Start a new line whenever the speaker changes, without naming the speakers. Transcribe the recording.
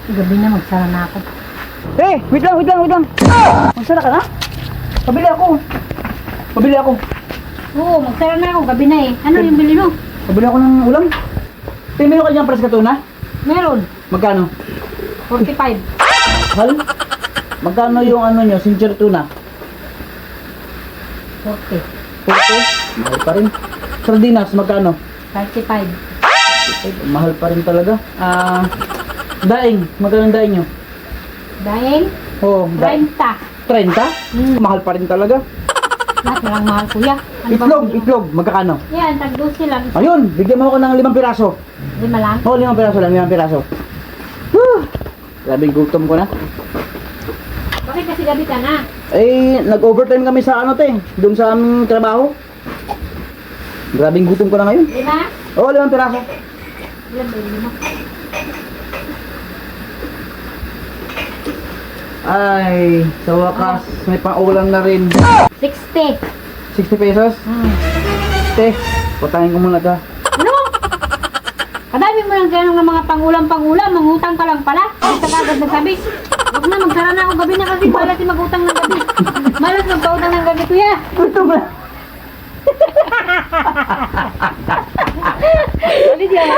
Gabi na, magsara na ako.
Eh, wait lang. Magsara ka na? Pabili ako.
Oo, magsara na ako. Gabi na eh. Ano yung bili mo?
Pabili ako ng ulam. Meron ka diyang preska tuna?
Meron.
Magkano?
45.
Hal? Magkano yung ano nyo, sincher tuna?
40.
40? Mahal pa rin. Sardinas, magkano?
35.
Mahal pa rin talaga. Daing, magkano ang daing nyo?
Dahil,
Oo,
30.
30? Mahal pa rin talaga.
Lahat na lang mahal, kuya. Ano bang bili mo?
Itlog, magkano?
Yan, tag-12 lang.
Ayun, bigyan mo ako ng 5 piraso.
5 lang.
Oo, 5 piraso lang, 5 piraso. Grabing gutom ko na.
Bakit kasi gabi ka na?
Eh, nag-overtime kami sa ano doon sa aming trabaho. Grabing gutom ko na ngayon.
5?
Oo, 5 piraso.
Ilan ba yun mo?
Ay, sa wakas, may pang-ulam na rin.
60.
60 pesos? Te, putangin ko muna ta.
Ano? Kadami mo lang ganun ng mga pangulam-pangulam, mangutang ka lang pala. Hindi ka agad nagsabi. Huwag na, magsara na ako gabi na kasi malas yung magutang ng gabi. Malas magpautang ng gabi, kuya.
Gusto ba?
Ulit yan.